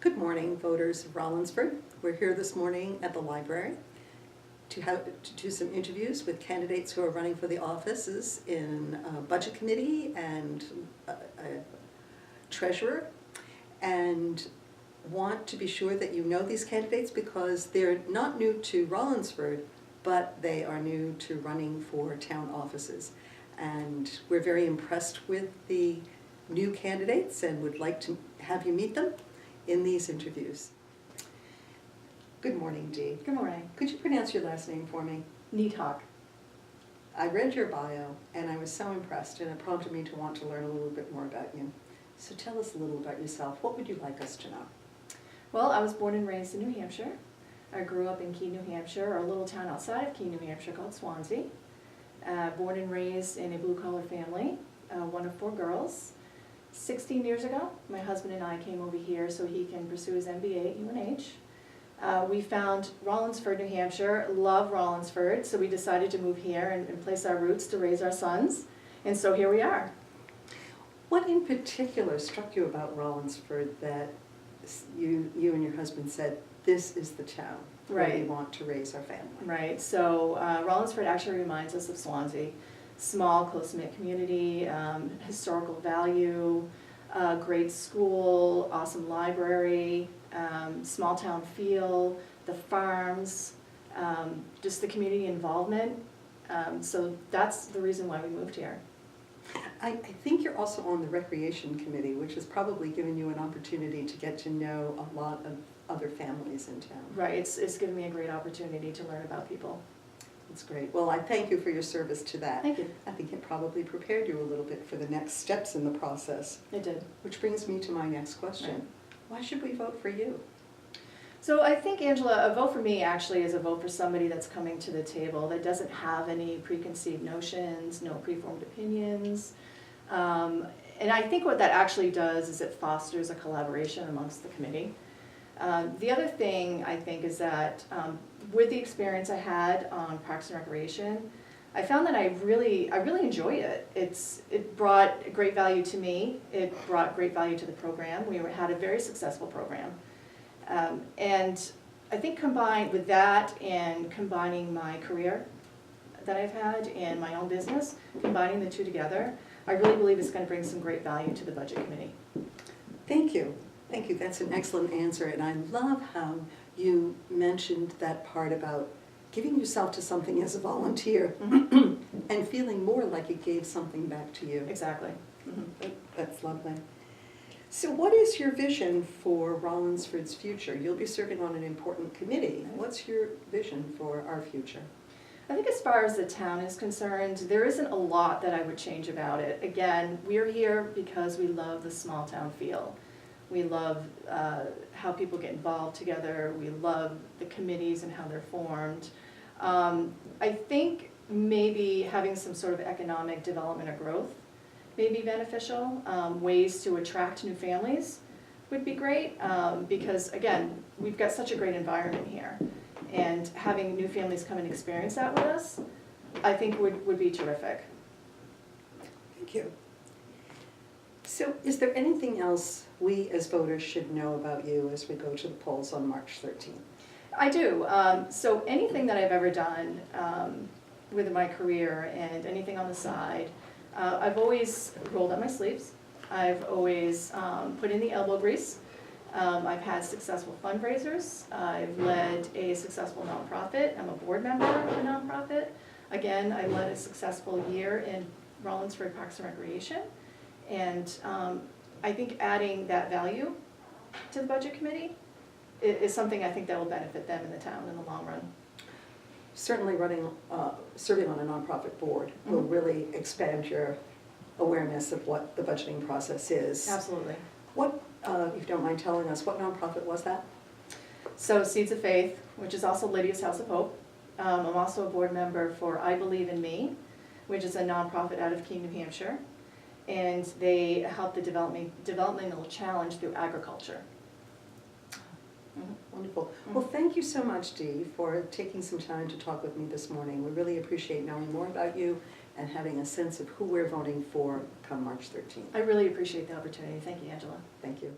Good morning, voters of Rollinsford. We're here this morning at the library to do some interviews with candidates who are running for the offices in Budget Committee and Treasurer, and want to be sure that you know these candidates because they're not new to Rollinsford, but they are new to running for town offices. And we're very impressed with the new candidates and would like to have you meet them in these interviews. Good morning, Dee. Good morning. Could you pronounce your last name for me? Neathawk. I read your bio and I was so impressed, and it prompted me to want to learn a little bit more about you. So tell us a little about yourself. What would you like us to know? Well, I was born and raised in New Hampshire. I grew up in Keene, New Hampshire, or a little town outside of Keene, New Hampshire called Swansea. Born and raised in a blue-collar family, one of 4 girls. 16 years ago, my husband and I came over here so he can pursue his MBA at UNH. We found Rollinsford, New Hampshire, love Rollinsford, so we decided to move here and place our roots to raise our sons, and so here we are. What in particular struck you about Rollinsford that you and your husband said, this is the town where we want to raise our family? Right, so Rollinsford actually reminds us of Swansea. Small, close-knit community, historical value, great school, awesome library, small town feel, the farms, just the community involvement. So that's the reason why we moved here. I think you're also on the Recreation Committee, which has probably given you an opportunity to get to know a lot of other families in town. Right, it's given me a great opportunity to learn about people. That's great. Well, I thank you for your service to that. Thank you. I think it probably prepared you a little bit for the next steps in the process. It did. Which brings me to my next question. Right. Why should we vote for you? So I think, Angela, a vote for me actually is a vote for somebody that's coming to the table that doesn't have any preconceived notions, no preformed opinions. And I think what that actually does is it fosters a collaboration amongst the committee. The other thing I think is that with the experience I had on Parks and Recreation, I found that I really enjoy it. It brought great value to me. It brought great value to the program. We had a very successful program. And I think combined with that and combining my career that I've had and my own business, combining the two together, I really believe it's going to bring some great value to the Budget Committee. Thank you. Thank you. That's an excellent answer. And I love how you mentioned that part about giving yourself to something as a volunteer and feeling more like it gave something back to you. Exactly. That's lovely. So what is your vision for Rollinsford's future? You'll be serving on an important committee. What's your vision for our future? I think as far as the town is concerned, there isn't a lot that I would change about it. Again, we're here because we love the small town feel. We love how people get involved together. We love the committees and how they're formed. I think maybe having some sort of economic development or growth may be beneficial. Ways to attract new families would be great because, again, we've got such a great environment here. And having new families come and experience that with us, I think would be terrific. Thank you. So is there anything else we as voters should know about you as we go to the polls on March 13th? I do. So anything that I've ever done with my career and anything on the side, I've always rolled up my sleeves. I've always put in the elbow grease. I've had successful fundraisers. I've led a successful nonprofit. I'm a board member of a nonprofit. Again, I led a successful year in Rollinsford Parks and Recreation. And I think adding that value to the Budget Committee is something I think that will benefit them in the town in the long run. Certainly serving on a nonprofit board will really expand your awareness of what the budgeting process is. Absolutely. What, if you don't mind telling us, what nonprofit was that? So Seeds of Faith, which is also Lydia's House of Hope. I'm also a board member for I Believe in Me, which is a nonprofit out of Keene, New Hampshire. And they help the developmental challenge through agriculture. Wonderful. Well, thank you so much, Dee, for taking some time to talk with me this morning. We really appreciate knowing more about you and having a sense of who we're voting for come March 13th. I really appreciate the opportunity. Thank you, Angela. Thank you.